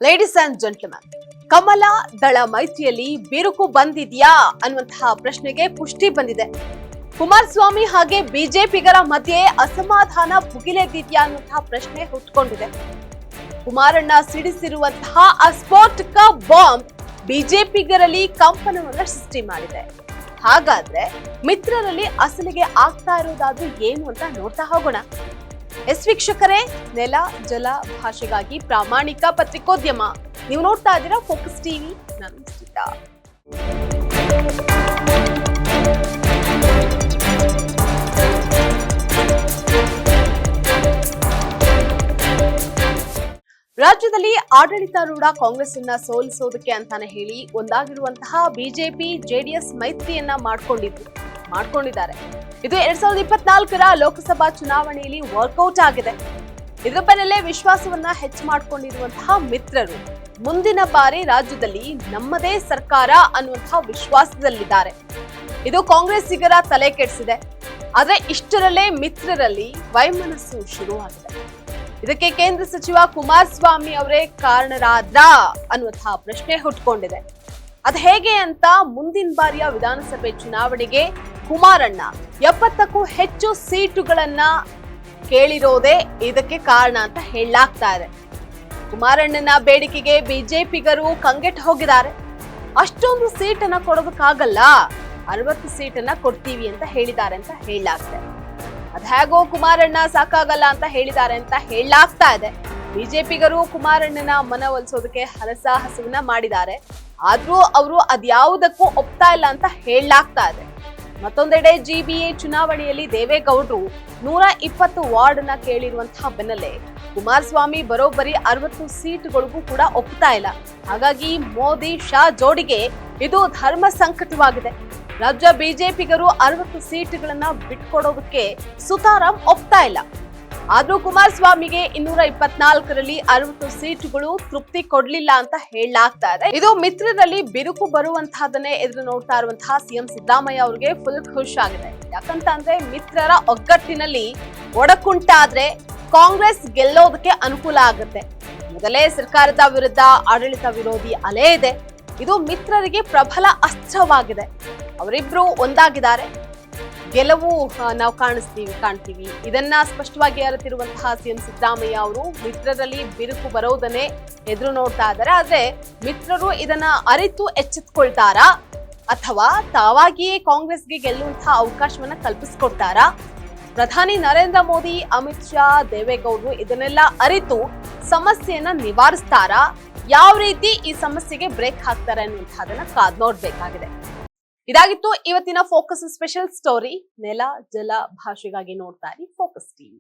Ladies and gentleman, ಕಮಲ ದಳ ಮೈತ್ರಿಯಲ್ಲಿ ಬಿರುಕು ಬಂದಿದ್ಯಾ ಅನ್ನುವಂತಹ ಪ್ರಶ್ನೆಗೆ ಪುಷ್ಟಿ ಬಂದಿದೆ. ಕುಮಾರಸ್ವಾಮಿ ಹಾಗೆ ಬಿಜೆಪಿಗರ ಮಧ್ಯೆ ಅಸಮಾಧಾನ ಭುಗಿಲೆದ್ದಿದ್ಯಾ ಅನ್ನುವಂತಹ ಪ್ರಶ್ನೆ ಹುಟ್ಟುಕೊಂಡಿದೆ. ಕುಮಾರಣ್ಣ ಸಿಡಿಸಿರುವಂತಹ ಅಸ್ಫೋಟಕ ಬಾಂಬ್ ಬಿಜೆಪಿಗರಲ್ಲಿ ಕಂಪನವನ್ನ ಸೃಷ್ಟಿ ಮಾಡಿದೆ. ಹಾಗಾದ್ರೆ ಮಿತ್ರರಲ್ಲಿ ಅಸಲಿಗೆ ಆಗ್ತಾ ಇರೋದಾದ್ರೂ ಏನು ಅಂತ ನೋಡ್ತಾ ಹೋಗೋಣ. ವೀಕ್ಷಕರೇ, ನೆಲ ಜಲ ಭಾಷೆಗಾಗಿ ಪ್ರಾಮಾಣಿಕ ಪತ್ರಿಕೋದ್ಯಮ. ನೀವು ನೋಡ್ತಾ ಇದ್ದೀರಾ ಫೋಕಸ್ ಟಿವಿ. ನಾನು ಸ್ಮಿತಾ. ರಾಜ್ಯದಲ್ಲಿ ಆಡಳಿತಾರೂಢ ಕಾಂಗ್ರೆಸ್ ಅನ್ನ ಸೋಲಿಸೋದಕ್ಕೆ ಅಂತಾನೆ ಹೇಳಿ ಒಂದಾಗಿರುವಂತಹ ಬಿಜೆಪಿ ಜೆಡಿಎಸ್ ಮೈತ್ರಿಯನ್ನ ಮಾಡ್ಕೊಂಡಿದ್ದಾರೆ. ಇದು 2024ರ ಲೋಕಸಭಾ ಚುನಾವಣೆಯಲ್ಲಿ ವರ್ಕೌಟ್ ಆಗಿದೆ. ಇದರ ಬೆನ್ನಲ್ಲೇ ವಿಶ್ವಾಸವನ್ನ ಹೆಚ್ಚು ಮಾಡಿಕೊಂಡಿರುವಂತಹ ಮಿತ್ರರು ಮುಂದಿನ ಬಾರಿ ರಾಜ್ಯದಲ್ಲಿ ನಮ್ಮದೇ ಸರ್ಕಾರ ಅನ್ನುವಂತಹ ವಿಶ್ವಾಸದಲ್ಲಿದ್ದಾರೆ. ಇದು ಕಾಂಗ್ರೆಸ್ಸಿಗರ ತಲೆ ಕೆಡಿಸಿದೆ. ಆದ್ರೆ ಇಷ್ಟರಲ್ಲೇ ಮಿತ್ರರಲ್ಲಿ ವೈಮನಸ್ಸು ಶುರುವಾಗಿದೆ. ಇದಕ್ಕೆ ಕೇಂದ್ರ ಸಚಿವ ಕುಮಾರಸ್ವಾಮಿ ಅವರೇ ಕಾರಣರಾದ್ರಾ ಅನ್ನುವಂತಹ ಪ್ರಶ್ನೆ ಹುಟ್ಟುಕೊಂಡಿದೆ. ಅದ್ ಹೇಗೆ ಅಂತ ಮುಂದಿನ ಬಾರಿಯ ವಿಧಾನಸಭೆ ಚುನಾವಣೆಗೆ ಕುಮಾರಣ್ಣ 70ಕ್ಕೂ ಹೆಚ್ಚು ಸೀಟುಗಳನ್ನ ಕೇಳಿರೋದೇ ಇದಕ್ಕೆ ಕಾರಣ ಅಂತ ಹೇಳಲಾಗ್ತಾ ಇದೆ. ಕುಮಾರಣ್ಣನ ಬೇಡಿಕೆಗೆ ಬಿಜೆಪಿಗರು ಕಂಗೆಟ್ಟು ಹೋಗಿದ್ದಾರೆ. ಅಷ್ಟೊಂದು ಸೀಟನ್ನ ಕೊಡೋದಕ್ಕಾಗಲ್ಲ, 60 ಸೀಟನ್ನ ಕೊಡ್ತೀವಿ ಅಂತ ಹೇಳಿದ್ದಾರೆ ಅಂತ ಹೇಳಲಾಗ್ತಾ ಇದೆ. ಅದ್ಹೇಗೋ ಕುಮಾರಣ್ಣ ಸಾಕಾಗಲ್ಲ ಅಂತ ಹೇಳಿದ್ದಾರೆ ಅಂತ ಹೇಳಲಾಗ್ತಾ ಇದೆ. ಬಿಜೆಪಿಗರು ಕುಮಾರಣ್ಣನ ಮನವೊಲಿಸೋದಕ್ಕೆ ಹರಸಾಹಸವನ್ನ ಮಾಡಿದ್ದಾರೆ. ಆದ್ರೂ ಅವರು ಅದ್ಯಾವುದಕ್ಕೂ ಒಪ್ತಾ ಇಲ್ಲ ಅಂತ ಹೇಳಲಾಗ್ತಾ ಇದೆ. ಮತ್ತೊಂದೆಡೆ ಜಿಬಿಎ ಚುನಾವಣೆಯಲ್ಲಿ ದೇವೇಗೌಡರು 120 ವಾರ್ಡ್ ನ ಕೇಳಿರುವಂತಹ ಬೆನ್ನಲ್ಲೇ ಕುಮಾರಸ್ವಾಮಿ ಬರೋಬ್ಬರಿ 60 ಸೀಟುಗಳಿಗೂ ಕೂಡ ಒಪ್ತಾ ಇಲ್ಲ. ಹಾಗಾಗಿ ಮೋದಿ ಶಾ ಜೋಡಿಗೆ ಇದು ಧರ್ಮ ಸಂಕಟವಾಗಿದೆ. ರಾಜ್ಯ ಬಿಜೆಪಿಗರು 60 ಸೀಟುಗಳನ್ನ ಬಿಟ್ಕೊಡೋದಕ್ಕೆ ಸುತಾರಾಮ್ ಒಪ್ತಾ ಇಲ್ಲ. ಆದ್ರೂ ಕುಮಾರಸ್ವಾಮಿಗೆ 224ರಲ್ಲಿ 60 ಸೀಟುಗಳು ತೃಪ್ತಿ ಕೊಡ್ಲಿಲ್ಲ ಅಂತ ಹೇಳಲಾಗ್ತಾ ಇದೆ. ಇದು ಮಿತ್ರರಲ್ಲಿ ಬಿರುಕು ಬರುವಂತಹದನ್ನೇ ಎದುರು ನೋಡ್ತಾ ಇರುವಂತಹ ಸಿಎಂ ಸಿದ್ದರಾಮಯ್ಯ ಅವರಿಗೆ ಫುಲ್ ಖುಷ್ ಆಗಿದೆ. ಯಾಕಂತಂದ್ರೆ ಮಿತ್ರರ ಒಗ್ಗಟ್ಟಿನಲ್ಲಿ ಒಡಕುಂಟಾದ್ರೆ ಕಾಂಗ್ರೆಸ್ ಗೆಲ್ಲೋದಕ್ಕೆ ಅನುಕೂಲ ಆಗುತ್ತೆ. ಮೊದಲೇ ಸರ್ಕಾರದ ವಿರುದ್ಧ ಆಡಳಿತ ವಿರೋಧಿ ಅಲೆ ಇದೆ. ಇದು ಮಿತ್ರರಿಗೆ ಪ್ರಬಲ ಅಸ್ತ್ರವಾಗಿದೆ. ಅವರಿಬ್ರು ಒಂದಾಗಿದ್ದಾರೆ. ಗೆಲುವು ನಾವು ಕಾಣ್ತೀವಿ. ಇದನ್ನ ಸ್ಪಷ್ಟವಾಗಿ ಅರಿತಿರುವಂತಹ ಸಿಎಂ ಸಿದ್ದರಾಮಯ್ಯ ಅವರು ಮಿತ್ರರಲ್ಲಿ ಬಿರುಕು ಬರೋದನ್ನೇ ಎದುರು ನೋಡ್ತಾ ಇದ್ದಾರೆ. ಆದ್ರೆ ಮಿತ್ರರು ಇದನ್ನ ಅರಿತು ಎಚ್ಚೆತ್ಕೊಳ್ತಾರಾ ಅಥವಾ ತಾವಾಗಿಯೇ ಕಾಂಗ್ರೆಸ್ಗೆ ಗೆಲ್ಲುವಂತಹ ಅವಕಾಶವನ್ನ ಕಲ್ಪಿಸ್ಕೊಡ್ತಾರಾ? ಪ್ರಧಾನಿ ನರೇಂದ್ರ ಮೋದಿ, ಅಮಿತ್ ಶಾ, ದೇವೇಗೌಡರು ಇದನ್ನೆಲ್ಲ ಅರಿತು ಸಮಸ್ಯೆಯನ್ನ ನಿವಾರಿಸ್ತಾರಾ? ಯಾವ ರೀತಿ ಈ ಸಮಸ್ಯೆಗೆ ಬ್ರೇಕ್ ಹಾಕ್ತಾರೆ ಅನ್ನುವಂಥದ್ದನ್ನ ಕಾದ್ ನೋಡ್ಬೇಕಾಗಿದೆ. ಇದಾಗಿತ್ತು ಇವತ್ತಿನ ಫೋಕಸ್ ಸ್ಪೆಷಲ್ ಸ್ಟೋರಿ. ನೆಲ ಜಲ ಭಾಷೆಗಾಗಿ ನೋಡ್ತಾ ಇರಿ ಫೋಕಸ್ ಟಿವಿ.